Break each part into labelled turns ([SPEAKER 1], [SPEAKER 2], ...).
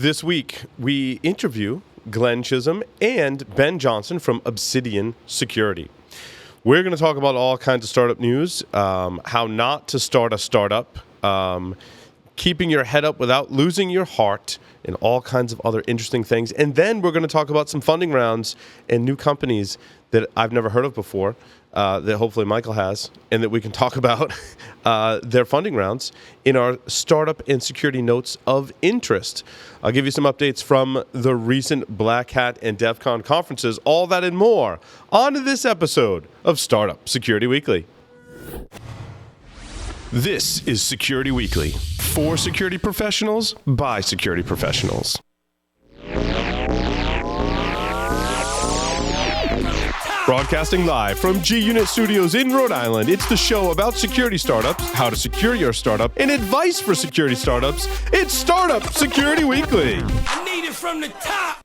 [SPEAKER 1] This week, we interview Glenn Chisholm and Ben Johnson from Obsidian Security. We're going to talk about all kinds of startup news, how not to start a startup, keeping your head up without losing your heart, and all kinds of other interesting things. And then we're going to talk about some funding rounds and new companies that I've never heard of before, that hopefully Michael has, and that we can talk about their funding rounds in our startup and security notes of interest. I'll give you some updates from the recent Black Hat and DEF CON conferences, all that and more, on to this episode of Startup Security Weekly. This is Security Weekly, for security professionals, by security professionals. Broadcasting live from G-Unit Studios in Rhode Island, it's the show about security startups, how to secure your startup, and advice for security startups. It's Startup Security Weekly.
[SPEAKER 2] I need it from the top.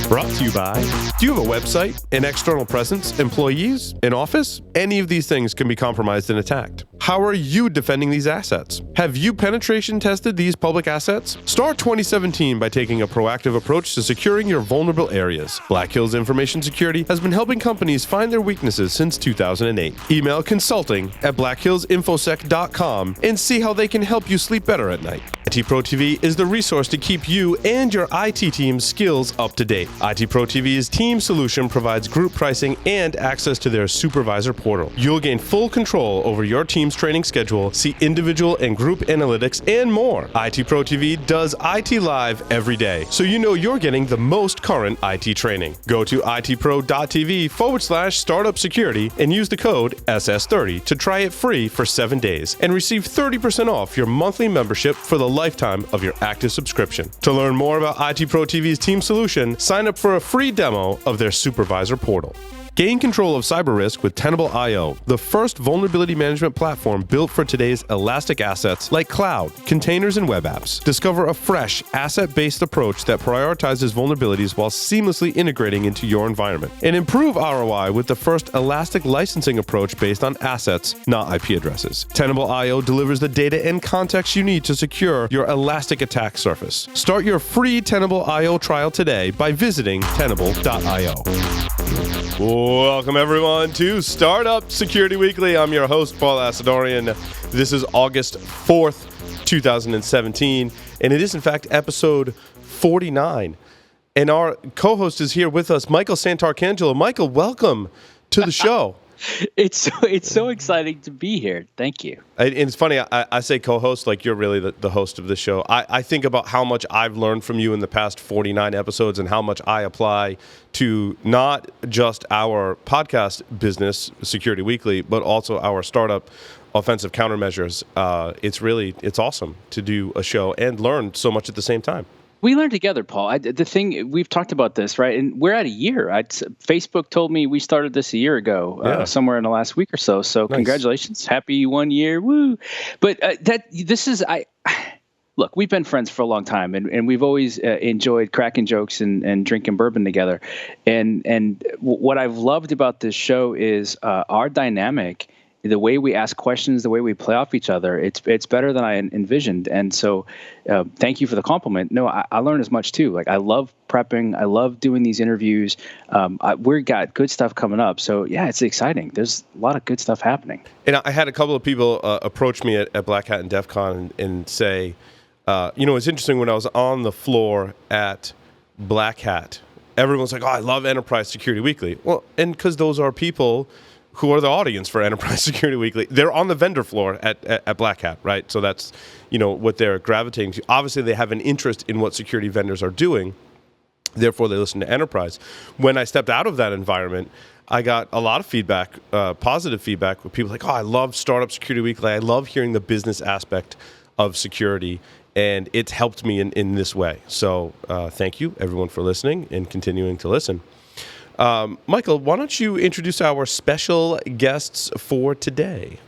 [SPEAKER 1] Brought to you by, do you have a website, an external presence, employees, an office? Any of these things can be compromised and attacked. How are you defending these assets? Have you penetration tested these public assets? Start 2017 by taking a proactive approach to securing your vulnerable areas. Black Hills Information Security has been helping companies find their weaknesses since 2008. Email consulting@blackhillsinfosec.com and see how they can help you sleep better at night. IT Pro TV is the resource to keep you and your IT team's skills up to date. IT Pro TV's team solution provides group pricing and access to their supervisor portal. You'll gain full control over your team's training schedule, see individual and group analytics, and more. IT Pro TV does IT live every day, so you know you're getting the most current IT training. Go to itpro.tv/startup security and use the code SS30 to try it free for 7 days and receive 30% off your monthly membership for the lifetime of your active subscription. To learn more about IT Pro TV's team solution, sign up for a free demo of their supervisor portal. Gain control of cyber risk with Tenable.io, the first vulnerability management platform built for today's elastic assets like cloud, containers, and web apps. Discover a fresh, asset-based approach that prioritizes vulnerabilities while seamlessly integrating into your environment. And improve ROI with the first elastic licensing approach based on assets, not IP addresses. Tenable.io delivers the data and context you need to secure your elastic attack surface. Start your free Tenable.io trial today by visiting Tenable.io. Welcome, everyone, to Startup Security Weekly. I'm your host, Paul Asadorian. This is August 4th, 2017, and it is, in fact, episode 49. And our co-host is here with us, Michael Santarcangelo. Michael, welcome to the show.
[SPEAKER 3] It's so exciting to be here. Thank you.
[SPEAKER 1] And it's funny, I say co-host like you're really the host of the show. I think about how much I've learned from you in the past 49 episodes and how much I apply to not just our podcast business, Security Weekly, but also our startup offensive countermeasures. It's awesome to do a show and learn so much at the same time.
[SPEAKER 3] We learned together, Paul. The thing, we've talked about this, right? And we're at a year. Facebook told me we started this a year ago, somewhere in the last week or so. So nice. Congratulations. Happy 1 year. Woo. But look, we've been friends for a long time, and we've always enjoyed cracking jokes and drinking bourbon together. And what I've loved about this show is our dynamic. The way we ask questions, the way we play off each other, it's better than I envisioned. And so thank you for the compliment. No, I learned as much too. Like, I love prepping. I love doing these interviews. We've got good stuff coming up. So yeah, it's exciting. There's a lot of good stuff happening.
[SPEAKER 1] And I had a couple of people approach me at Black Hat and DEF CON and say, it's interesting, when I was on the floor at Black Hat, everyone's like, oh, I love Enterprise Security Weekly. Well, and because those are people who are the audience for Enterprise Security Weekly. They're on the vendor floor at Black Hat, right? So that's, what they're gravitating to. Obviously, they have an interest in what security vendors are doing. Therefore, they listen to Enterprise. When I stepped out of that environment, I got a lot of feedback, positive feedback, with people like, oh, I love Startup Security Weekly. I love hearing the business aspect of security, and it's helped me in this way. So thank you, everyone, for listening and continuing to listen. Michael, why don't you introduce our special guests for today?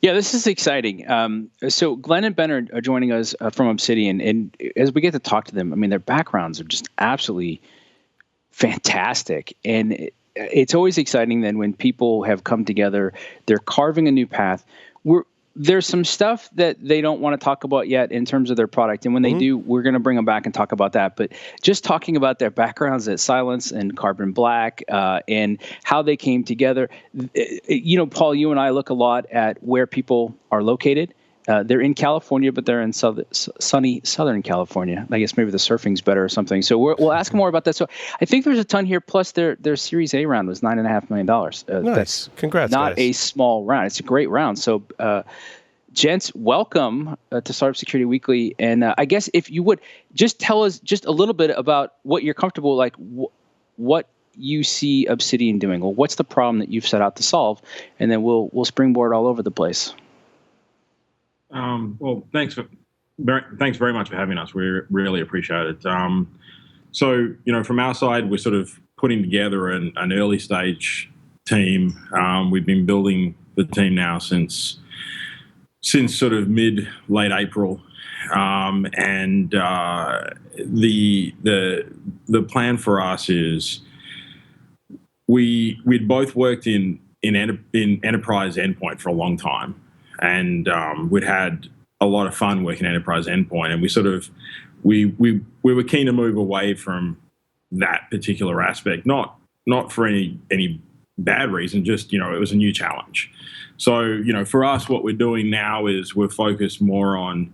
[SPEAKER 3] Yeah, this is exciting. So Glenn and Ben are joining us from Obsidian, and as we get to talk to them, I mean, their backgrounds are just absolutely fantastic. And it's always exciting then when people have come together, they're carving a new path. There's some stuff that they don't want to talk about yet in terms of their product. And when they do, we're going to bring them back and talk about that. But just talking about their backgrounds at Cylance and Carbon Black and how they came together. Paul, you and I look a lot at where people are located. They're in California, but they're in sunny Southern California. I guess maybe the surfing's better or something. So we'll ask more about that. So I think there's a ton here. Plus, their Series A round was $9.5 million.
[SPEAKER 1] Nice.
[SPEAKER 3] That's
[SPEAKER 1] Congrats,
[SPEAKER 3] not
[SPEAKER 1] guys.
[SPEAKER 3] a small round. It's a great round. So, gents, welcome to Startup Security Weekly. And I guess if you would just tell us just a little bit about what you're comfortable, like what you see Obsidian doing, or what's the problem that you've set out to solve, and then we'll springboard all over the place.
[SPEAKER 4] Well, thanks very much for having us. We really appreciate it. So, from our side, we're sort of putting together an early stage team. We've been building the team now since sort of late April, and the plan for us is we'd both worked in enterprise endpoint for a long time. And we'd had a lot of fun working enterprise endpoint, and we were keen to move away from that particular aspect, not for any bad reason, just it was a new challenge. So for us, what we're doing now is we're focused more on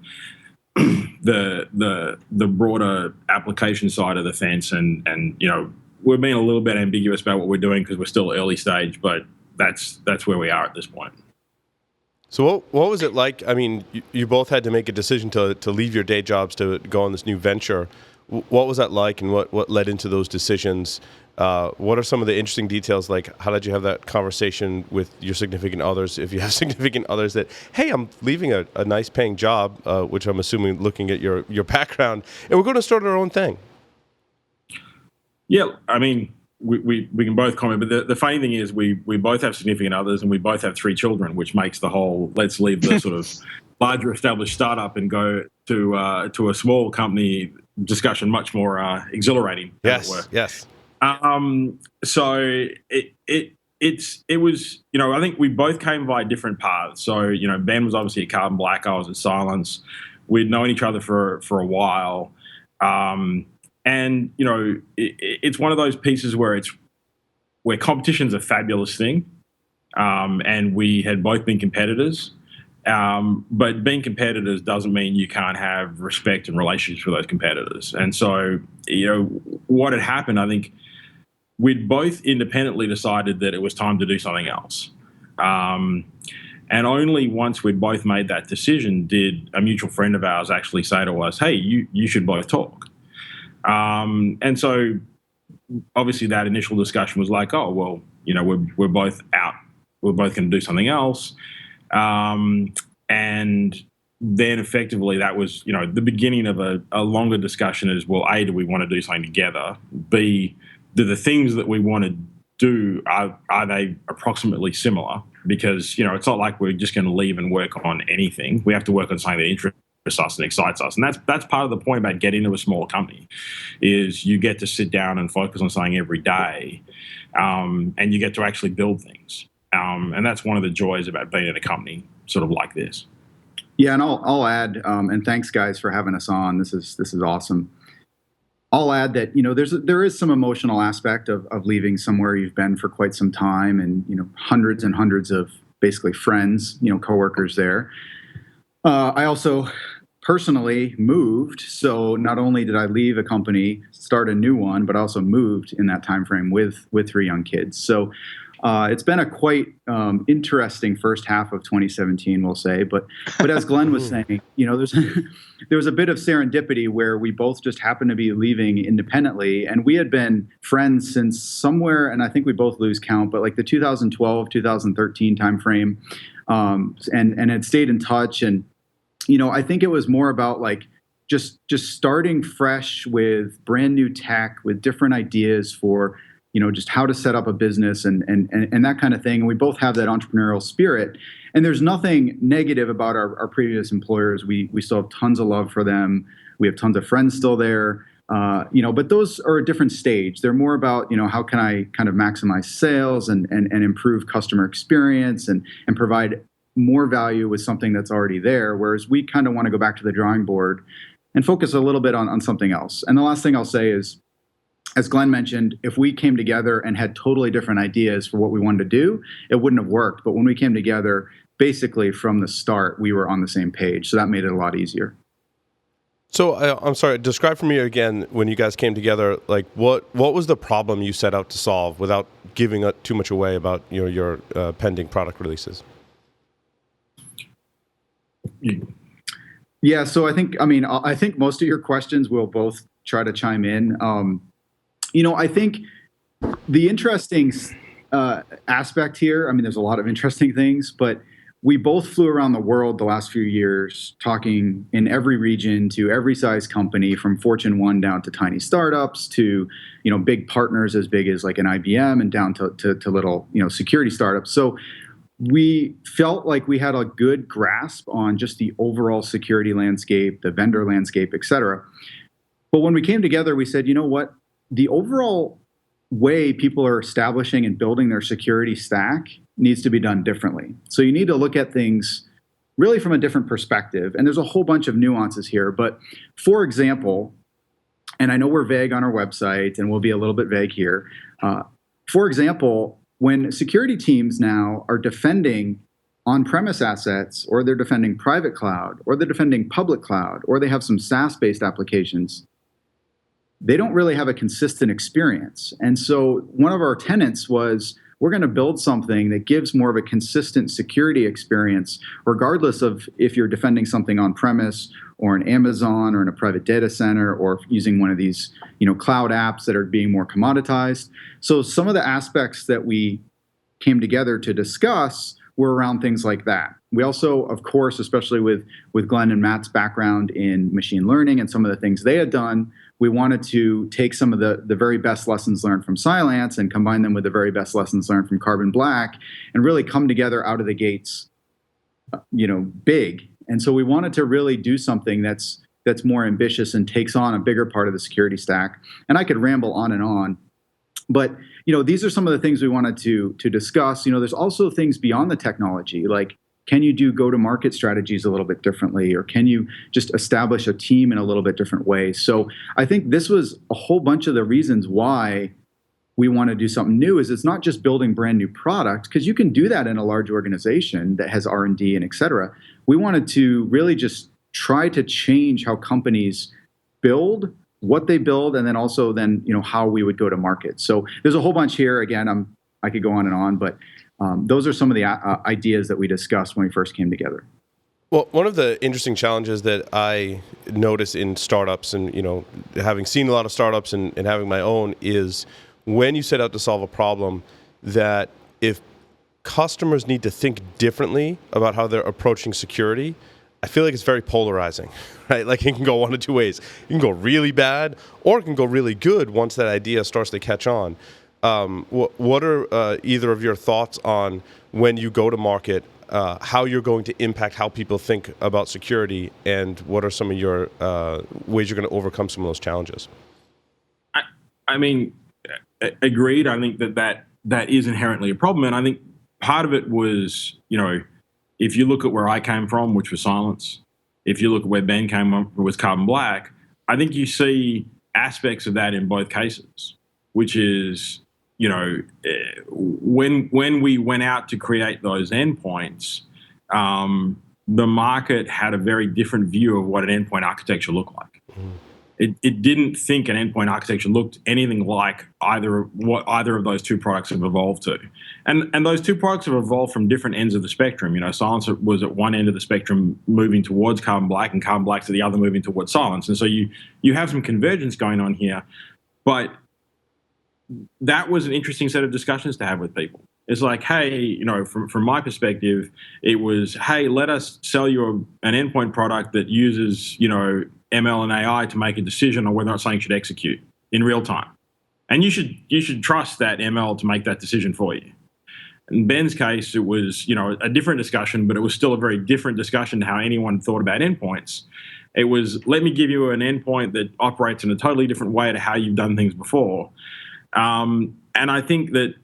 [SPEAKER 4] the broader application side of the fence, and we're being a little bit ambiguous about what we're doing because we're still early stage, but that's where we are at this point.
[SPEAKER 1] So what was it like? I mean, you both had to make a decision to leave your day jobs to go on this new venture. What was that like, and what led into those decisions? What are some of the interesting details? Like, how did you have that conversation with your significant others, if you have significant others, that, hey, I'm leaving a nice paying job, which I'm assuming, looking at your background, and we're going to start our own thing?
[SPEAKER 4] Yeah, I mean, we can both comment, but the funny thing is we both have significant others, and we both have 3 children, which makes the whole let's leave the sort of larger established startup and go to a small company discussion much more exhilarating.
[SPEAKER 1] Yes.
[SPEAKER 4] So it was, I think we both came by different paths. So Ben was obviously at Carbon Black, I was at Cylance. We'd known each other for a while. And it's one of those pieces where competition's a fabulous thing, and we had both been competitors. But being competitors doesn't mean you can't have respect and relationships with those competitors. And so, what had happened, I think we'd both independently decided that it was time to do something else. And only once we'd both made that decision did a mutual friend of ours actually say to us, hey, you should both talk. And so obviously that initial discussion was like, oh, well, we're both out. We're both going to do something else. And then effectively that was, the beginning of a longer discussion is, well, A, do we want to do something together? B, do the things that we want to do, are they approximately similar? Because, it's not like we're just going to leave and work on anything. We have to work on something that interests us and excites us. And that's part of the point about getting into a small company, is you get to sit down and focus on something every day, and you get to actually build things. And that's one of the joys about being in a company sort of like this.
[SPEAKER 5] Yeah, and I'll add, and thanks guys for having us on. This is awesome. I'll add that there is some emotional aspect of leaving somewhere you've been for quite some time, and hundreds and hundreds of basically friends, coworkers there. I also personally moved, so not only did I leave a company, start a new one, but I also moved in that time frame with 3 young kids. So it's been a quite interesting first half of 2017, we'll say. But as Glenn was saying, there was a bit of serendipity where we both just happened to be leaving independently, and we had been friends since somewhere, and I think we both lose count, but like the 2012, 2013 timeframe, and had stayed in touch. And I think it was more about like just starting fresh with brand new tech, with different ideas for just how to set up a business and that kind of thing. And we both have that entrepreneurial spirit. And there's nothing negative about our previous employers. We still have tons of love for them. We have tons of friends still there. But those are a different stage. They're more about, how can I kind of maximize sales and improve customer experience and provide more value with something that's already there. Whereas we kind of want to go back to the drawing board and focus a little bit on something else. And the last thing I'll say is, as Glenn mentioned, if we came together and had totally different ideas for what we wanted to do, it wouldn't have worked. But when we came together, basically from the start, we were on the same page. So that made it a lot easier.
[SPEAKER 1] So I'm sorry, describe for me again, when you guys came together, like what was the problem you set out to solve without giving too much away about your pending product releases?
[SPEAKER 5] Yeah, so I think most of your questions will both try to chime in. I think the interesting aspect here, there's a lot of interesting things, but we both flew around the world the last few years talking in every region to every size company, from Fortune 1 down to tiny startups to, big partners as big as like an IBM and down to little, security startups. So we felt like we had a good grasp on just the overall security landscape, the vendor landscape, et cetera. But when we came together, we said, you know what? The overall way people are establishing and building their security stack needs to be done differently. So you need to look at things really from a different perspective. And there's a whole bunch of nuances here. But for example, and I know we're vague on our website and we'll be a little bit vague here. For example, when security teams now are defending on-premise assets, or they're defending private cloud, or they're defending public cloud, or they have some SaaS-based applications, they don't really have a consistent experience. And so one of our tenets was, we're going to build something that gives more of a consistent security experience, regardless of if you're defending something on premise or in Amazon or in a private data center, or using one of these, cloud apps that are being more commoditized. So some of the aspects that we came together to discuss were around things like that. We also, of course, especially with Glenn and Matt's background in machine learning and some of the things they had done, we wanted to take some of the very best lessons learned from Cylance and combine them with the very best lessons learned from Carbon Black, and really come together out of the gates, big. And so we wanted to really do something that's more ambitious and takes on a bigger part of the security stack. And I could ramble on, but these are some of the things we wanted to discuss. There's also things beyond the technology, like, can you do go-to-market strategies a little bit differently, or can you just establish a team in a little bit different way? So I think this was a whole bunch of the reasons why we want to do something new. Is it's not just building brand new product, because you can do that in a large organization that has R&D and et cetera. We wanted to really just try to change how companies build, what they build, and then also how we would go to market. So there's a whole bunch here. Again, I could go on, but those are some of the ideas that we discussed when we first came together.
[SPEAKER 1] Well, one of the interesting challenges that I notice in startups, and having seen a lot of startups and having my own, is when you set out to solve a problem, that if customers need to think differently about how they're approaching security, I feel like it's very polarizing, right? Like, it can go one of two ways. It can go really bad, or it can go really good once that idea starts to catch on. What are either of your thoughts on, when you go to market, how you're going to impact how people think about security, and what are some of your ways you're going to overcome some of those challenges?
[SPEAKER 4] Agreed. I think that is inherently a problem. And I think part of it was, if you look at where I came from, which was Cylance, if you look at where Ben came from, was Carbon Black, I think you see aspects of that in both cases, which is, when we went out to create those endpoints, the market had a very different view of what an endpoint architecture looked like. Mm. It didn't think an endpoint architecture looked anything like either of those two products have evolved to. And those two products have evolved from different ends of the spectrum. Cylance was at one end of the spectrum moving towards Carbon Black, and Carbon Black's at the other moving towards Cylance. And so you have some convergence going on here. But that was an interesting set of discussions to have with people. It's like, hey, from my perspective, it was, hey, let us sell you an endpoint product that uses, ML and AI to make a decision on whether or not something should execute in real time. And you should trust that ML to make that decision for you. In Ben's case, it was, a different discussion, but it was still a very different discussion to how anyone thought about endpoints. It was, let me give you an endpoint that operates in a totally different way to how you've done things before. And I think that,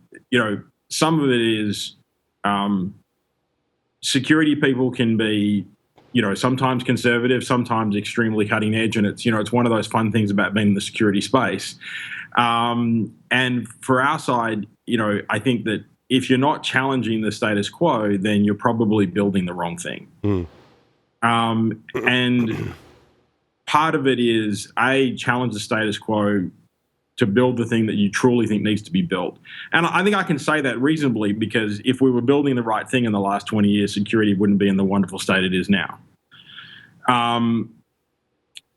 [SPEAKER 4] some of it is security people can be, sometimes conservative, sometimes extremely cutting edge. And it's one of those fun things about being in the security space. And for our side, I think that if you're not challenging the status quo, then you're probably building the wrong thing. And part of it is, challenge the status quo to build the thing that you truly think needs to be built. And I think I can say that reasonably, because if we were building the right thing in the last 20 years, security wouldn't be in the wonderful state it is now. And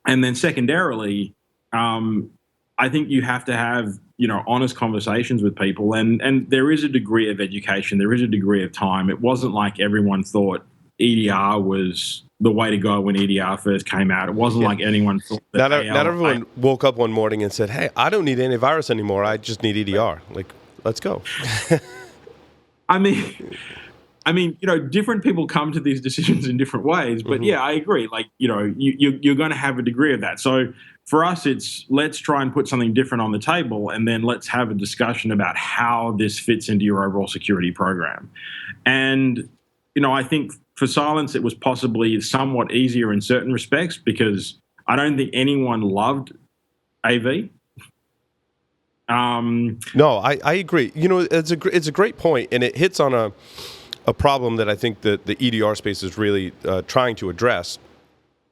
[SPEAKER 4] then secondarily, I think you have to have, honest conversations with people. And there is a degree of education. There is a degree of time. It wasn't like everyone thought EDR was the way to go when EDR first came out. It wasn't like anyone thought that.
[SPEAKER 1] Not everyone woke up one morning and said, hey, I don't need antivirus anymore. I just need EDR. Like, let's go.
[SPEAKER 4] I mean, different people come to these decisions in different ways. But yeah, I agree. Like, you're going to have a degree of that. So for us, it's let's try and put something different on the table, and then let's have a discussion about how this fits into your overall security program. And, I think for Cylance, it was possibly somewhat easier in certain respects because I don't think anyone loved AV.
[SPEAKER 1] No, I agree. It's a great point, and it hits on a problem that I think that the EDR space is really trying to address,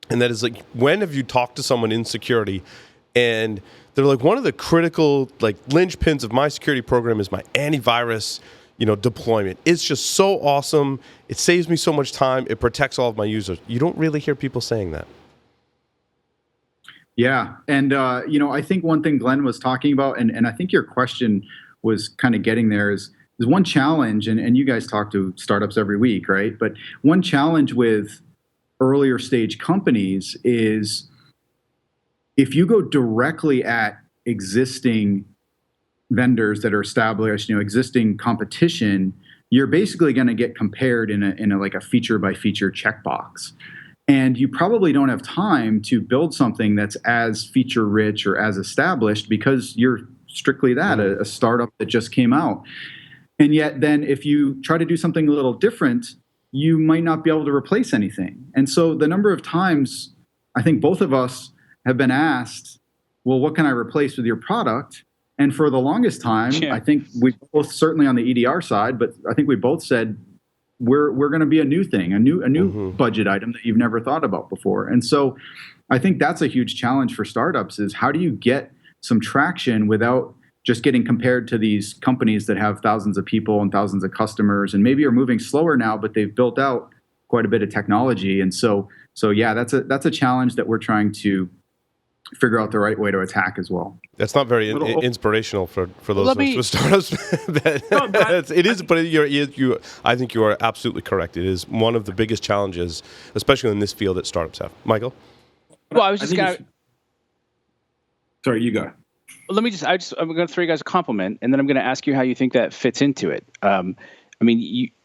[SPEAKER 1] and that is like, when have you talked to someone in security, and they're like, one of the critical linchpins of my security program is my antivirus deployment. It's just so awesome. It saves me so much time. It protects all of my users. You don't really hear people saying that.
[SPEAKER 5] Yeah. And, I think one thing Glenn was talking about, and I think your question was kind of getting there, is one challenge, and you guys talk to startups every week, right? But one challenge with earlier stage companies is if you go directly at existing vendors that are established, existing competition, you're basically going to get compared in a feature by feature checkbox. And you probably don't have time to build something that's as feature rich or as established because you're strictly that, a startup that just came out. And yet then if you try to do something a little different, you might not be able to replace anything. And so the number of times I think both of us have been asked, well, what can I replace with your product? And for the longest time, I think we both, certainly on the EDR side, but I think we both said we're going to be a new thing, a new budget item that you've never thought about before. And so I think that's a huge challenge for startups, is how do you get some traction without just getting compared to these companies that have thousands of people and thousands of customers and maybe are moving slower now, but they've built out quite a bit of technology. And so yeah, that's a challenge that we're trying to figure out the right way to attack as well.
[SPEAKER 1] That's not very inspirational for those with startups. It is, but I think you are absolutely correct. It is one of the biggest challenges, especially in this field, that startups have. Michael?
[SPEAKER 3] Well, I was just going to...
[SPEAKER 4] Sorry, you go.
[SPEAKER 3] I'm going to throw you guys a compliment, and then I'm going to ask you how you think that fits into it.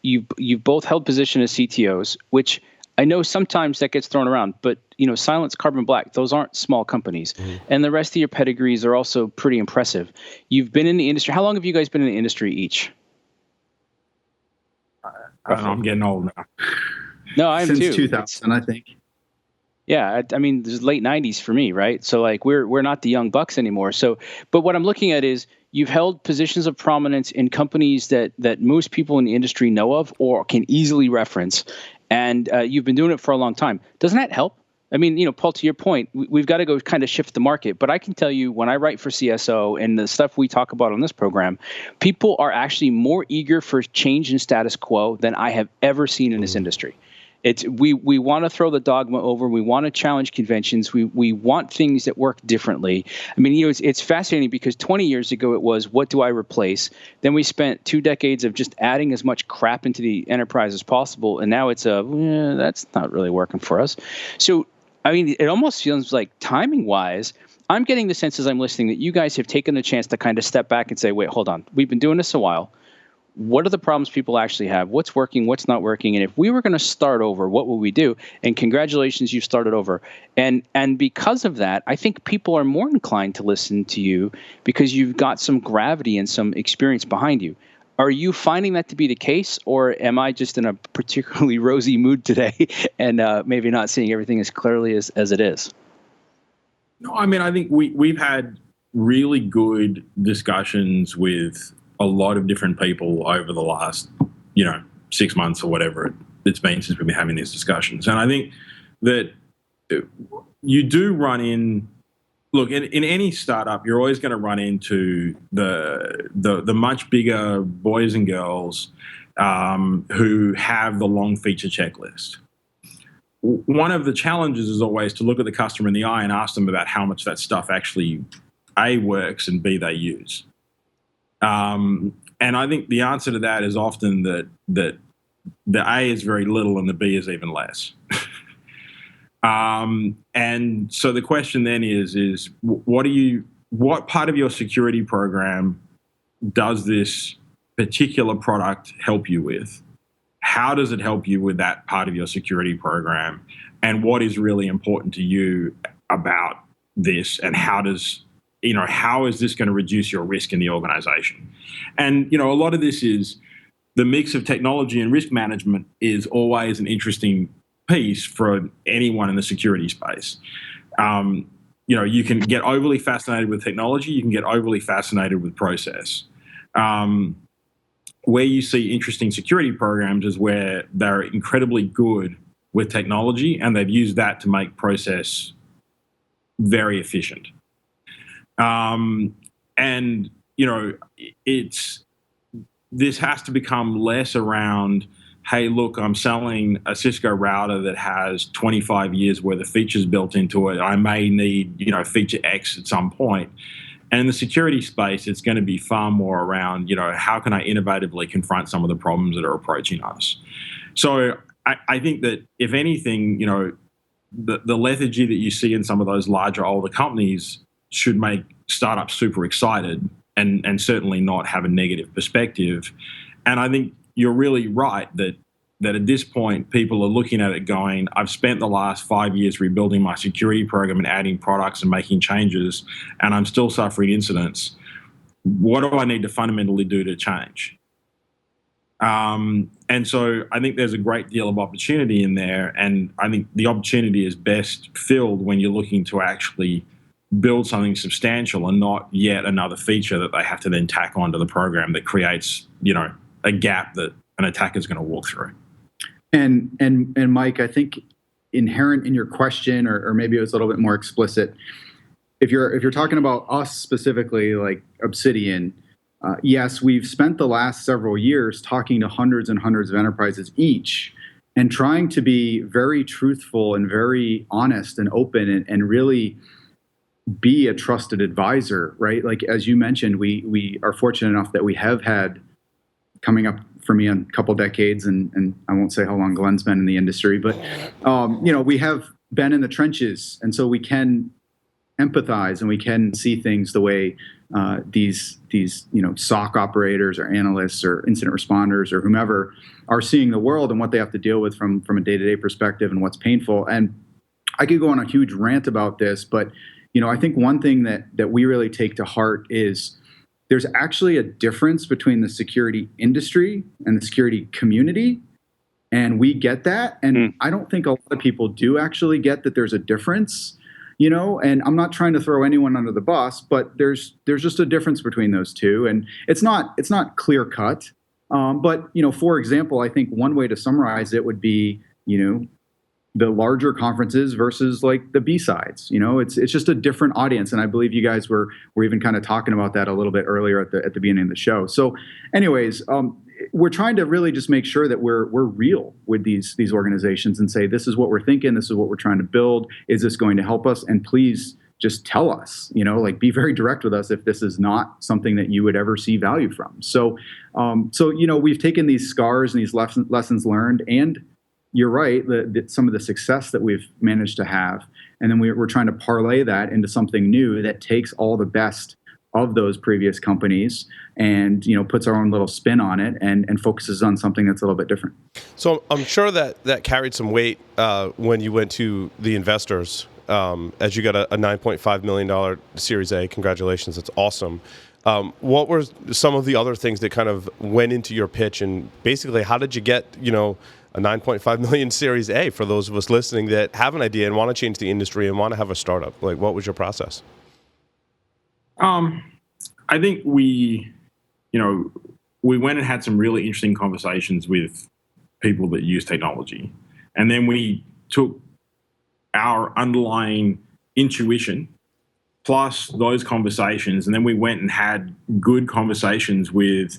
[SPEAKER 3] You've both held position as CTOs, which I know sometimes that gets thrown around, but Cylance, Carbon Black, those aren't small companies. And the rest of your pedigrees are also pretty impressive. You've been in the industry. How long have you guys been in the industry each?
[SPEAKER 4] I'm getting old now.
[SPEAKER 3] No, I am
[SPEAKER 5] Since
[SPEAKER 3] too.
[SPEAKER 5] 2000, I think.
[SPEAKER 3] Yeah, there's late 90s for me, right? So we're not the young bucks anymore. So, but what I'm looking at is you've held positions of prominence in companies that most people in the industry know of or can easily reference. And you've been doing it for a long time. Doesn't that help? Paul, to your point, we've got to go kind of shift the market. But I can tell you, when I write for CSO and the stuff we talk about on this program, people are actually more eager for change in status quo than I have ever seen in this industry. We want to throw the dogma over. We want to challenge conventions. We want things that work differently. It's fascinating because 20 years ago it was, what do I replace? Then we spent 2 decades of just adding as much crap into the enterprise as possible, and now it's that's not really working for us. So, it almost feels like timing-wise, I'm getting the sense as I'm listening that you guys have taken the chance to kind of step back and say, wait, hold on. We've been doing this a while. what are the problems people actually have? What's working? What's not working? And if we were going to start over, what would we do? And congratulations, you've started over. And because of that, I think people are more inclined to listen to you because you've got some gravity and some experience behind you. Are you finding that to be the case, or am I just in a particularly rosy mood today and maybe not seeing everything as clearly as it is?
[SPEAKER 4] No, I mean, I think we've had really good discussions with a lot of different people over the last, 6 months or whatever it's been since we've been having these discussions. And I think that you do run in, look, in any startup, you're always going to run into the much bigger boys and girls who have the long feature checklist. One of the challenges is always to look at the customer in the eye and ask them about how much that stuff actually, A, works, and B, they use. And I think the answer to that is often that the A is very little and the B is even less. And so the question then is what part of your security program does this particular product help you with? How does it help you with that part of your security program? And what is really important to you about this? And how is this going to reduce your risk in the organization? And, a lot of this is the mix of technology and risk management is always an interesting piece for anyone in the security space. You can get overly fascinated with technology. You can get overly fascinated with process. Where you see interesting security programs is where they're incredibly good with technology and they've used that to make process very efficient. This has to become less around, hey, look, I'm selling a Cisco router that has 25 years worth of features built into it. I may need, feature X at some point. And in the security space, it's going to be far more around, how can I innovatively confront some of the problems that are approaching us? So I think that if anything, the lethargy that you see in some of those larger, older companies should make startups super excited and certainly not have a negative perspective. And I think you're really right that at this point, people are looking at it going, I've spent the last 5 years rebuilding my security program and adding products and making changes, and I'm still suffering incidents. What do I need to fundamentally do to change? And so I think there's a great deal of opportunity in there, and I think the opportunity is best filled when you're looking to actually build something substantial and not yet another feature that they have to then tack onto the program that creates, a gap that an attacker is going to walk through.
[SPEAKER 5] And Mike, I think inherent in your question, or maybe it was a little bit more explicit, if you're talking about us specifically, like Obsidian, yes, we've spent the last several years talking to hundreds and hundreds of enterprises each, and trying to be very truthful and very honest and open and really be a trusted advisor, right? Like, as you mentioned, we are fortunate enough that we have had, coming up for me, a couple decades, and I won't say how long Glenn's been in the industry, but we have been in the trenches, and so we can empathize and we can see things the way these SOC operators or analysts or incident responders or whomever are seeing the world and what they have to deal with from a day-to-day perspective and what's painful. And I could go on a huge rant about this, but I think one thing that we really take to heart is there's actually a difference between the security industry and the security community. And we get that. And I don't think a lot of people do actually get that there's a difference, and I'm not trying to throw anyone under the bus, but there's just a difference between those two. And it's not clear cut. But, for example, I think one way to summarize it would be, the larger conferences versus like the B-sides. It's just a different audience, and I believe you guys were even kind of talking about that a little bit earlier at the beginning of the show. So, anyways, we're trying to really just make sure that we're real with these organizations and say, this is what we're thinking, this is what we're trying to build. Is this going to help us? And please just tell us. Be very direct with us if this is not something that you would ever see value from. So we've taken these scars and these lessons learned, and you're right, some of the success that we've managed to have, and then we're trying to parlay that into something new that takes all the best of those previous companies, and puts our own little spin on it, and focuses on something that's a little bit different.
[SPEAKER 1] So I'm sure that carried some weight when you went to the investors, as you got a $9.5 million Series A. Congratulations, that's awesome. What were some of the other things that kind of went into your pitch, and basically how did you get a $9.5 million Series A for those of us listening that have an idea and want to change the industry and want to have a startup? Like, what was your process?
[SPEAKER 4] I think we went and had some really interesting conversations with people that use technology. And then we took our underlying intuition plus those conversations, and then we went and had good conversations with,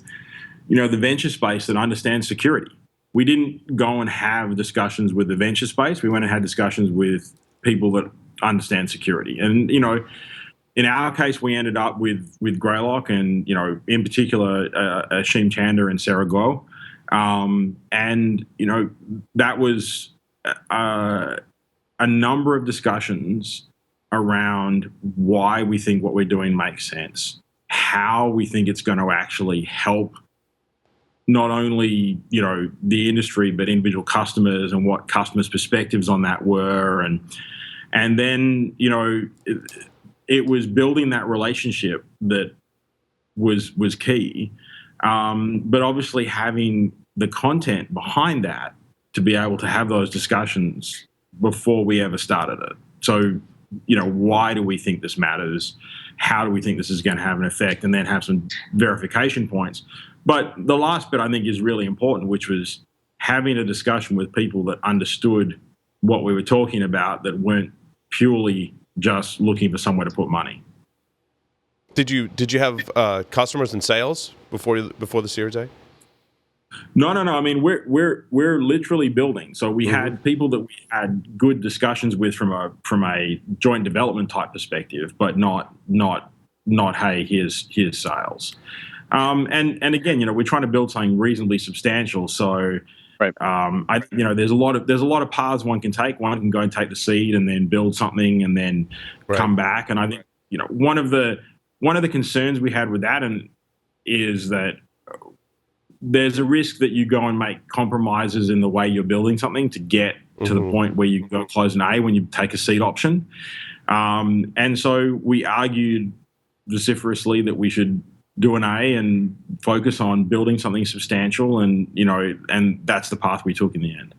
[SPEAKER 4] the venture space that understands security. We didn't go and have discussions with the venture space. We went and had discussions with people that understand security. And, in our case, we ended up with Greylock and, in particular, Ashim Chanda and Sarah Guo. And, that was a number of discussions around why we think what we're doing makes sense, how we think it's going to actually help not only, the industry, but individual customers, and what customers' perspectives on that were. And then, it was building that relationship that was key. But obviously having the content behind that to be able to have those discussions before we ever started it. So, why do we think this matters? How do we think this is going to have an effect? And then have some verification points. But the last bit I think is really important, which was having a discussion with people that understood what we were talking about, that weren't purely just looking for somewhere to put money.
[SPEAKER 1] Did you have customers and sales before the Series A?
[SPEAKER 4] No. I mean, we're literally building. So we had people that we had good discussions with from a joint development type perspective, but not hey, here's sales. And again, we're trying to build something reasonably substantial. So
[SPEAKER 3] right.
[SPEAKER 4] There's a lot of paths one can take. One can go and take the seed and then build something and then come back. And I think one of the concerns we had with that is that there's a risk that you go and make compromises in the way you're building something to get to the point where you go close an A when you take a seed option. And so we argued vociferously that we should do an A and focus on building something substantial, and that's the path we took in the end.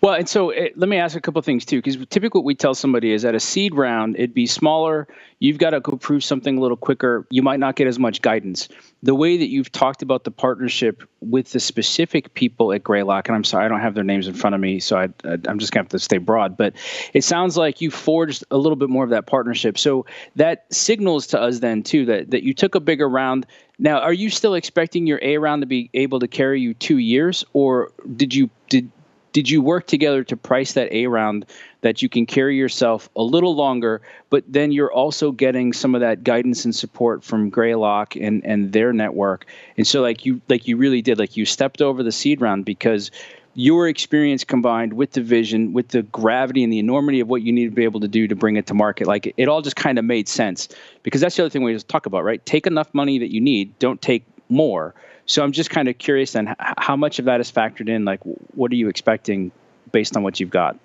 [SPEAKER 3] Well, and so let me ask a couple of things too, because typically what we tell somebody is at a seed round, it'd be smaller. You've got to go prove something a little quicker. You might not get as much guidance. The way that you've talked about the partnership with the specific people at Greylock, and I'm sorry, I don't have their names in front of me, so I'm just going to have to stay broad, but it sounds like you forged a little bit more of that partnership. So that signals to us then too that you took a bigger round. Now, are you still expecting your A round to be able to carry you 2 years, or did you work together to price that A round that you can carry yourself a little longer, but then you're also getting some of that guidance and support from Greylock and their network? And so like you really did, like you stepped over the seed round because your experience combined with the vision, with the gravity and the enormity of what you need to be able to do to bring it to market, like it all just kind of made sense. Because that's the other thing we just talk about, right? Take enough money that you need, don't take more. So I'm just kind of curious then, how much of that is factored in? Like, what are you expecting based on what you've got?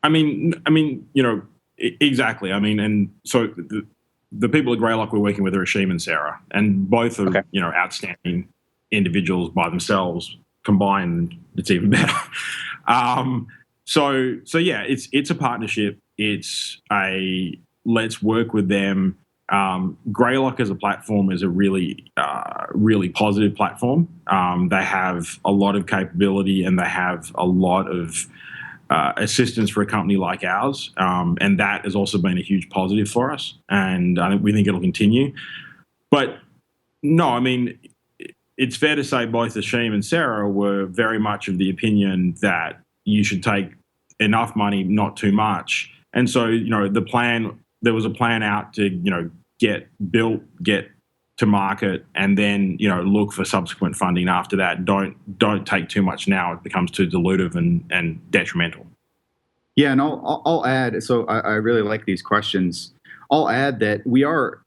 [SPEAKER 4] I mean, exactly. I mean, and so the people at Greylock we're working with are Ashim and Sarah, and both are, outstanding individuals by themselves. Combined, it's even better. So yeah, it's a partnership. It's let's work with them. Greylock as a platform is a really positive platform. They have a lot of capability and they have a lot of assistance for a company like ours, and that has also been a huge positive for us. And we think it'll continue. But no, I mean, it's fair to say both Ashim and Sarah were very much of the opinion that you should take enough money, not too much. And so, there was a plan out to, get built, get to market, and then, look for subsequent funding after that. Don't take too much now. It becomes too dilutive and detrimental.
[SPEAKER 5] Yeah, and I'll add, so I really like these questions. I'll add that we are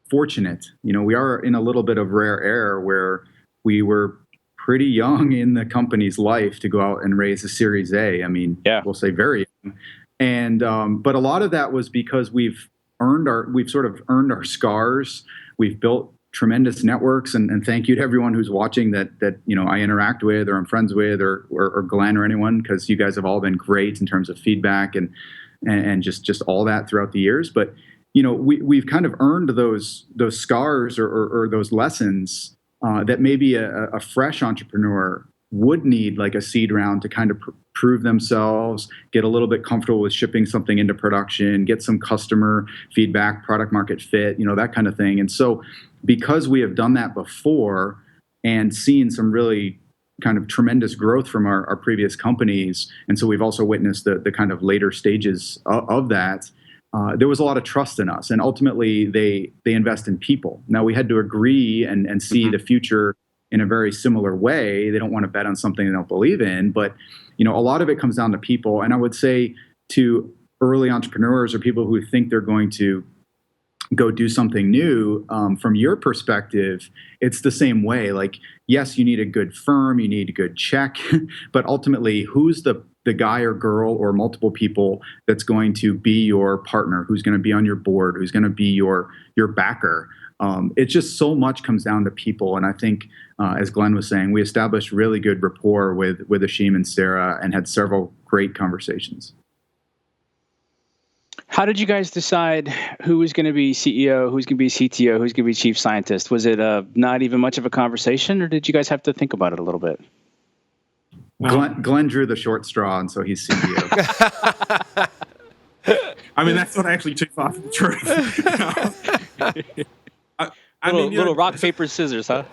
[SPEAKER 5] fortunate. We are in a little bit of rare air where we were pretty young in the company's life to go out and raise a Series A. I mean, we'll say very young. And but a lot of that was because we've sort of earned our scars. We've built tremendous networks, and thank you to everyone who's watching that I interact with or I'm friends with or Glenn or anyone, because you guys have all been great in terms of feedback and just all that throughout the years. But we've kind of earned those scars or those lessons that maybe a fresh entrepreneur would need, like a seed round, to kind of prove themselves, get a little bit comfortable with shipping something into production, get some customer feedback, product market fit, that kind of thing. And so because we have done that before and seen some really kind of tremendous growth from our previous companies, and so we've also witnessed the kind of later stages of that, there was a lot of trust in us. And ultimately, they invest in people. Now, we had to agree and see the future in a very similar way. They don't want to bet on something they don't believe in. But, a lot of it comes down to people. And I would say to early entrepreneurs or people who think they're going to go do something new, from your perspective, it's the same way. Like, yes, you need a good firm, you need a good check, but ultimately, who's the guy or girl or multiple people that's going to be your partner, who's going to be on your board, who's going to be your backer? It's just so much comes down to people. And I think, as Glenn was saying, we established really good rapport with Ashim and Sarah and had several great conversations.
[SPEAKER 3] How did you guys decide who was going to be CEO, who's going to be CTO, who's going to be chief scientist? Was it not even much of a conversation, or did you guys have to think about it a little bit?
[SPEAKER 5] Glenn drew the short straw, and so he's CEO.
[SPEAKER 4] I mean, that's not actually too far from the truth.
[SPEAKER 3] Little rock, paper, scissors, huh?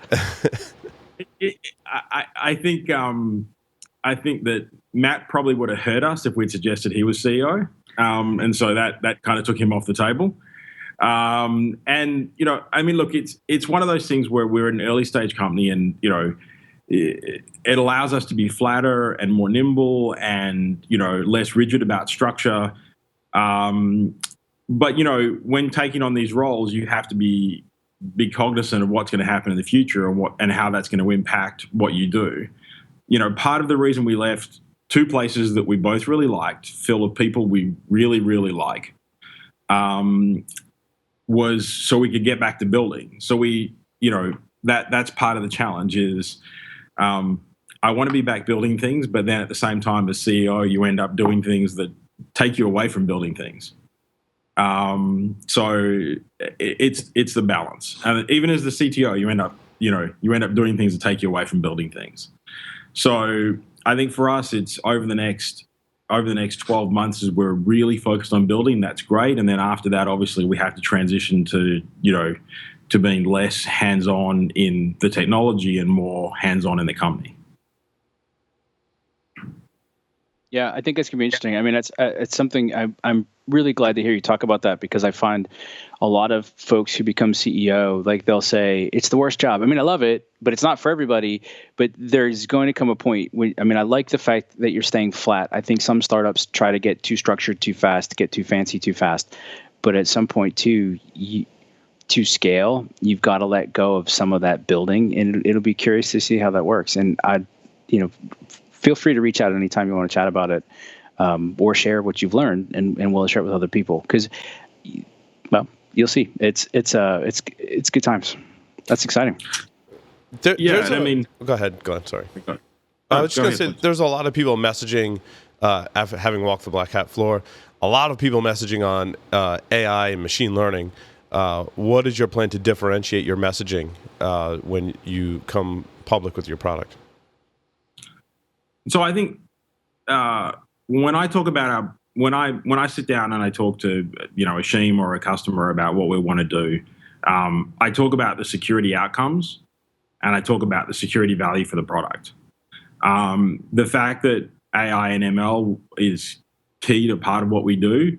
[SPEAKER 4] I think that Matt probably would have heard us if we'd suggested he was CEO. And so that kind of took him off the table. Look, it's one of those things where we're an early stage company, and it allows us to be flatter and more nimble and less rigid about structure. But when taking on these roles, you have to be cognizant of what's going to happen in the future and how that's going to impact what you do. Part of the reason we left two places that we both really liked, full of people we really, really like, was so we could get back to building. So that's part of the challenge is I want to be back building things, but then at the same time as CEO, you end up doing things that take you away from building things. So it's the balance. And even as the CTO, you end up doing things that take you away from building things. So I think for us, it's over the next 12 months is we're really focused on building. That's great. And then after that, obviously we have to transition to being less hands-on in the technology and more hands-on in the company.
[SPEAKER 3] Yeah, I think it's going to be interesting. I mean, it's something I'm really glad to hear you talk about that, because I find a lot of folks who become CEO, like they'll say, it's the worst job. I mean, I love it, but it's not for everybody. But there's going to come a point when, I like the fact that you're staying flat. I think some startups try to get too structured too fast, get too fancy too fast. But at some point too, to scale, you've got to let go of some of that building, and it'll be curious to see how that works. And feel free to reach out anytime you want to chat about it, or share what you've learned, and we'll share it with other people. Because, well, you'll see. It's good times. That's exciting.
[SPEAKER 1] Go ahead. Go ahead. Sorry. I was just going to say, there's a lot of people messaging after having walked the Black Hat floor. A lot of people messaging on AI and machine learning. What is your plan to differentiate your messaging when you come public with your product?
[SPEAKER 4] So I think when I talk about when I sit down and I talk to Ashim or a customer about what we want to do, I talk about the security outcomes and I talk about the security value for the product. The fact that AI and ML is key to part of what we do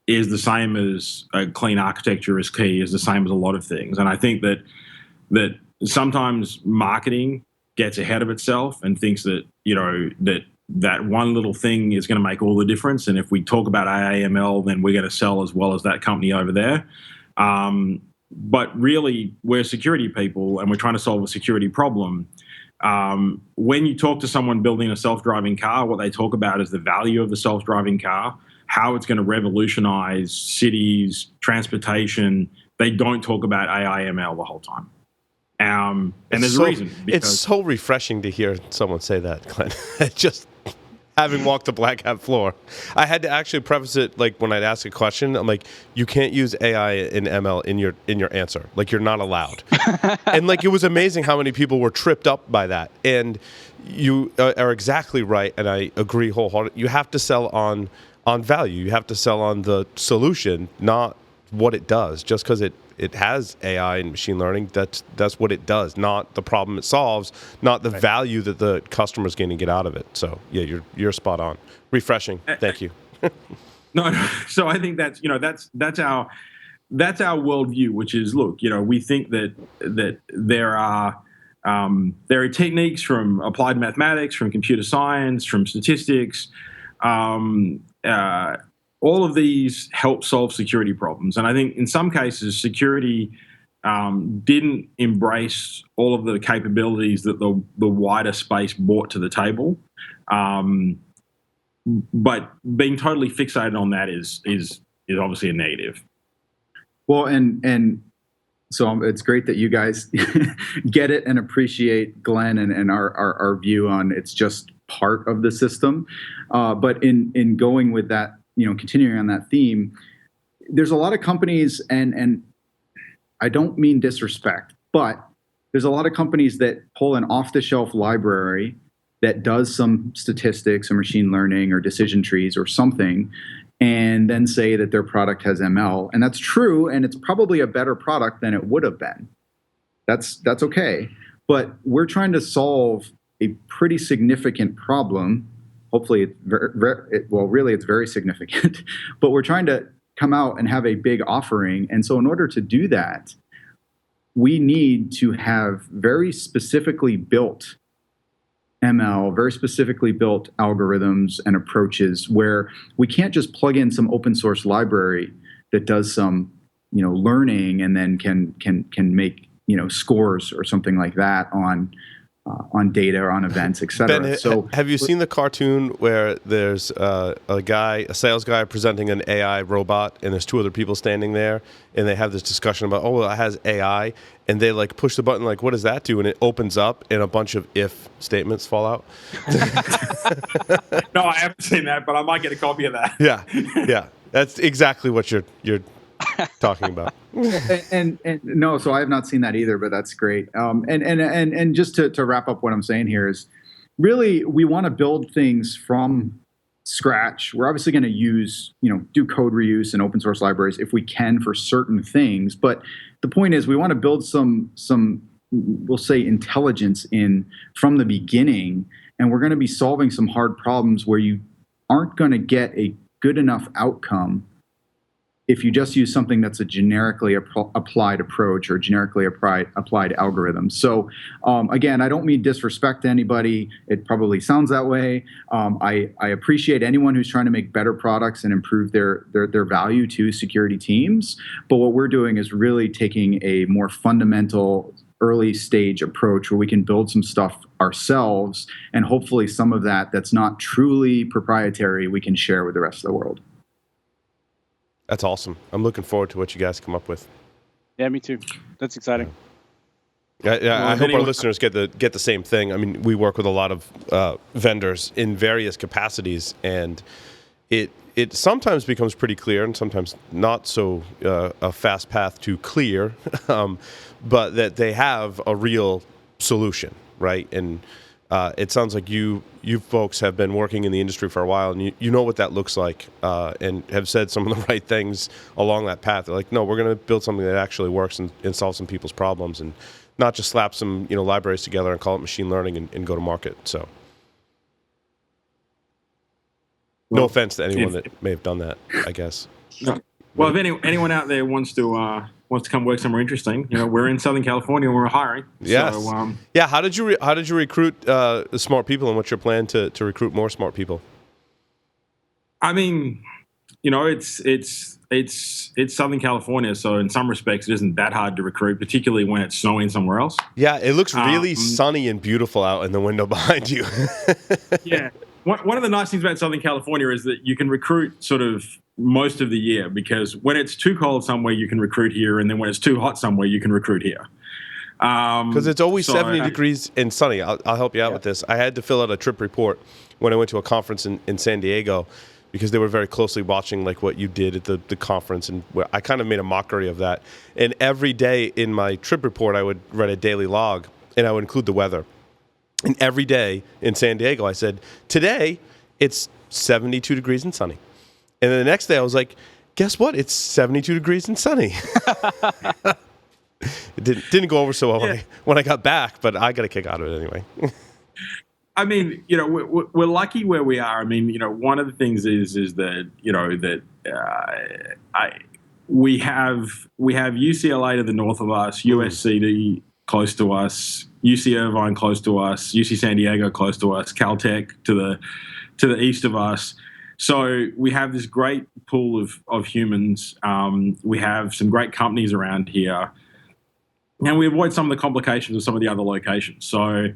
[SPEAKER 4] is the same as a clean architecture is key, is the same as a lot of things. And I think that sometimes marketing gets ahead of itself and thinks that that one little thing is going to make all the difference. And if we talk about AI/ML, then we're going to sell as well as that company over there. But really, we're security people, and we're trying to solve a security problem. When you talk to someone building a self-driving car, what they talk about is the value of the self-driving car, how it's going to revolutionize cities, transportation. They don't talk about AI ML the whole time. And there's a reason.
[SPEAKER 1] It's so refreshing to hear someone say that, Glenn. Just having walked the Black Hat floor, I had to actually preface it, like when I'd ask a question, I'm like, you can't use AI and ML in your answer. Like, you're not allowed. And like, it was amazing how many people were tripped up by that. And you are exactly right, and I agree wholeheartedly. You have to sell on value. You have to sell on the solution, not what it does. Just because it has AI and machine learning, that's what it does, not the problem it solves, not the value that the customer's going to get out of it. So yeah, you're spot on. Refreshing. Thank you.
[SPEAKER 4] No. So I think that's our worldview, which is, look, we think that there are techniques from applied mathematics, from computer science, from statistics. All of these help solve security problems. And I think in some cases, security didn't embrace all of the capabilities that the wider space brought to the table. But being totally fixated on that is obviously a negative.
[SPEAKER 5] Well, and so it's great that you guys get it and appreciate Glenn and our view on it's just part of the system. But in going with that, continuing on that theme, there's a lot of companies, and I don't mean disrespect, but there's a lot of companies that pull an off-the-shelf library that does some statistics or machine learning or decision trees or something, and then say that their product has ML. And that's true, and it's probably a better product than it would have been. That's okay. But we're trying to solve a pretty significant problem. Hopefully, it's very significant, but we're trying to come out and have a big offering. And so in order to do that, we need to have very specifically built ML, very specifically built algorithms and approaches where we can't just plug in some open source library that does some, learning and then can make, scores or something like that on data or on events, et cetera.
[SPEAKER 1] Ben,
[SPEAKER 5] so
[SPEAKER 1] have you seen the cartoon where there's a sales guy presenting an AI robot, and there's two other people standing there, and they have this discussion about, well, it has AI, and they like push the button, like, what does that do? And it opens up, and a bunch of if statements fall out.
[SPEAKER 4] No, I haven't seen that, but I might get a copy of that.
[SPEAKER 1] Yeah, that's exactly what you're talking about.
[SPEAKER 5] and no, so I have not seen that either, but that's great. And just to wrap up what I'm saying here is, really, we want to build things from scratch. We're obviously going to use, do code reuse and open source libraries if we can for certain things. But the point is, we want to build some we'll say intelligence in from the beginning, and we're going to be solving some hard problems where you aren't going to get a good enough outcome if you just use something that's a generically applied approach or generically applied algorithm. So again, I don't mean disrespect to anybody. It probably sounds that way. I appreciate anyone who's trying to make better products and improve their value to security teams. But what we're doing is really taking a more fundamental early stage approach where we can build some stuff ourselves, and hopefully some of that's not truly proprietary we can share with the rest of the world.
[SPEAKER 1] That's awesome. I'm looking forward to what you guys come up with.
[SPEAKER 3] Yeah, me too. That's exciting.
[SPEAKER 1] Yeah, I hope our listeners get the same thing. I mean, we work with a lot of vendors in various capacities, and it sometimes becomes pretty clear, and sometimes not so a fast path to clear, but that they have a real solution, right? And it sounds like you folks have been working in the industry for a while, and you know what that looks like, and have said some of the right things along that path. They're like, no, we're going to build something that actually works and solve some people's problems, and not just slap some libraries together and call it machine learning and go to market. So, no offense to anyone that may have done that, I guess.
[SPEAKER 4] No. Well, if anyone out there wants to come work somewhere interesting, we're in Southern California and we're hiring.
[SPEAKER 1] Yes.
[SPEAKER 4] So,
[SPEAKER 1] yeah. How did you recruit smart people, and what's your plan to recruit more smart people?
[SPEAKER 4] I mean, it's it's Southern California, so in some respects it isn't that hard to recruit, particularly when it's snowing somewhere else.
[SPEAKER 1] Yeah, it looks really sunny and beautiful out in the window behind you.
[SPEAKER 4] Yeah. One of the nice things about Southern California is that you can recruit sort of most of the year, because when it's too cold somewhere, you can recruit here, and then when it's too hot somewhere, you can recruit here.
[SPEAKER 1] Because it's always 70 degrees and sunny. I'll help you out with this. I had to fill out a trip report when I went to a conference in San Diego, because they were very closely watching like what you did at the conference, and I kind of made a mockery of that. And every day in my trip report, I would write a daily log, and I would include the weather. And every day in San Diego, I said, today it's 72 degrees and sunny. And then the next day I was like, guess what? It's 72 degrees and sunny. It didn't go over so well when I got back, but I got a kick out of it anyway.
[SPEAKER 4] I mean, we're lucky where we are. I mean, one of the things is that, we have UCLA to the north of us, USC close to us, UC Irvine close to us, UC San Diego close to us, Caltech to the east of us. So we have this great pool of humans. We have some great companies around here, and we avoid some of the complications of some of the other locations. So,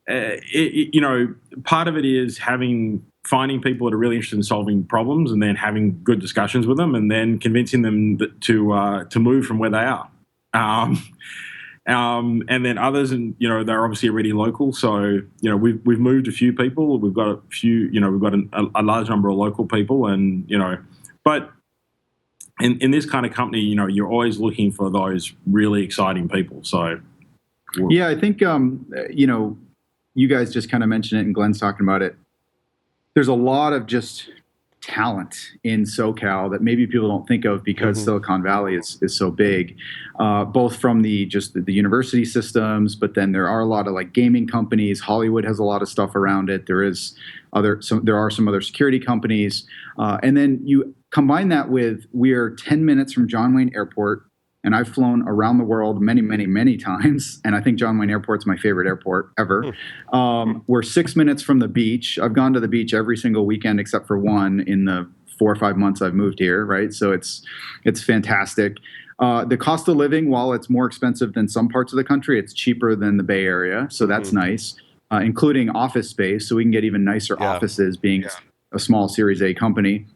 [SPEAKER 4] part of it is finding people that are really interested in solving problems, and then having good discussions with them, and then convincing them to move from where they are. And then others, and they're obviously already local. So we've moved a few people. We've got a few. We've got a large number of local people, and but in this kind of company, you're always looking for those really exciting people. So
[SPEAKER 5] yeah, I think you guys just kind of mentioned it, and Glenn's talking about it. There's a lot of just talent in SoCal that maybe people don't think of, because Silicon Valley is so big, both from the university systems, but then there are a lot of like gaming companies. Hollywood has a lot of stuff around it. There are some other security companies, and then you combine that with, we are 10 minutes from John Wayne Airport. And I've flown around the world many, many, many times. And I think John Wayne Airport's my favorite airport ever. We're 6 minutes from the beach. I've gone to the beach every single weekend except for one in the 4 or 5 months I've moved here, right? So it's fantastic. The cost of living, while it's more expensive than some parts of the country, it's cheaper than the Bay Area. So that's nice, including office space. So we can get even nicer offices, being a small Series A company.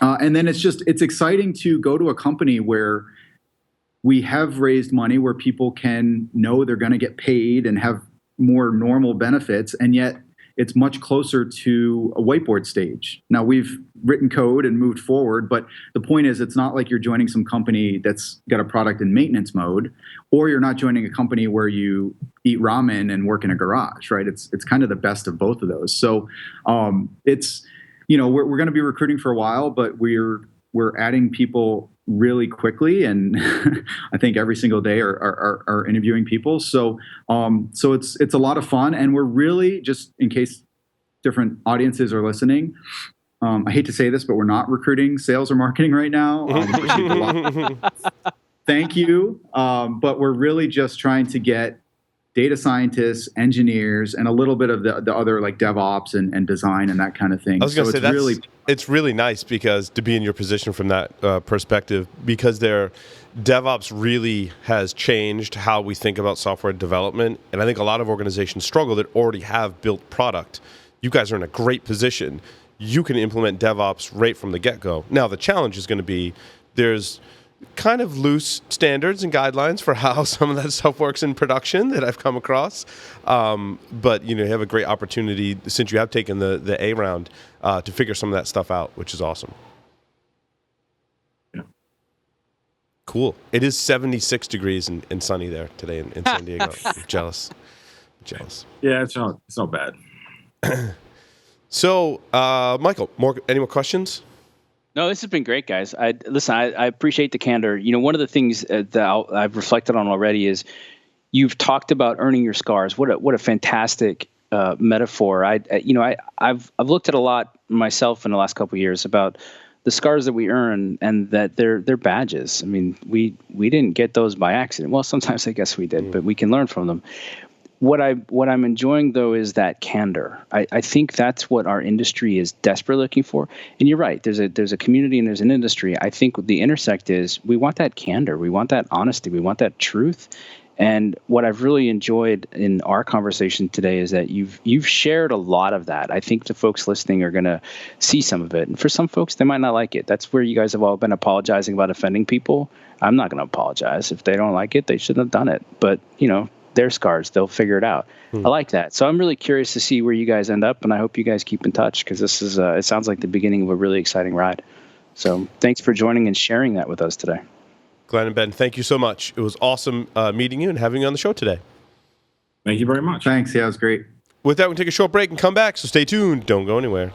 [SPEAKER 5] And then it's exciting to go to a company where we have raised money, where people can know they're going to get paid and have more normal benefits, and yet it's much closer to a whiteboard stage. Now, we've written code and moved forward, but the point is, it's not like you're joining some company that's got a product in maintenance mode, or you're not joining a company where you eat ramen and work in a garage, right? It's kind of the best of both of those. So it's, we're going to be recruiting for a while, but we're adding people really quickly, and I think every single day are interviewing people. So it's a lot of fun, and we're really, just in case different audiences are listening, I hate to say this, but we're not recruiting sales or marketing right now. Thank you, but we're really just trying to get data scientists, engineers, and a little bit of the other like DevOps and design and that kind of thing.
[SPEAKER 1] I was going to say it's really nice, because to be in your position from that perspective, because DevOps really has changed how we think about software development. And I think a lot of organizations struggle that already have built product. You guys are in a great position. You can implement DevOps right from the get-go. Now, the challenge is going to be, there's kind of loose standards and guidelines for how some of that stuff works in production that I've come across. But you have a great opportunity, since you have taken the A round, to figure some of that stuff out, which is awesome. Yeah. Cool. It is 76 degrees and sunny there today in San Diego. I'm jealous.
[SPEAKER 4] Yeah, it's not bad.
[SPEAKER 1] So, Michael, any more questions?
[SPEAKER 3] No, this has been great, guys. I appreciate the candor. One of the things that I've reflected on already is you've talked about earning your scars. What a fantastic metaphor. I've looked at a lot myself in the last couple of years about the scars that we earn, and that they're badges. I mean, we didn't get those by accident. Well, sometimes I guess we did, but we can learn from them. What I'm enjoying though is that candor. I think that's what our industry is desperately looking for. And you're right. There's a community and there's an industry. I think the intersect is we want that candor. We want that honesty. We want that truth. And what I've really enjoyed in our conversation today is that you've shared a lot of that. I think the folks listening are going to see some of it. And for some folks, they might not like it. That's where you guys have all been apologizing about offending people. I'm not going to apologize. If they don't like it, they shouldn't have done it. But, their scars, they'll figure it out. I like that. So I'm really curious to see where you guys end up, and I hope you guys keep in touch because this is it sounds like the beginning of a really exciting ride. So thanks for joining and sharing that with us today.
[SPEAKER 1] Glenn and Ben, thank you so much. It was awesome meeting you and having you on the show today.
[SPEAKER 4] Thank you very much.
[SPEAKER 5] Thanks. Yeah, it was great.
[SPEAKER 1] With that, we'll take a short break and come back, so stay tuned. Don't go anywhere.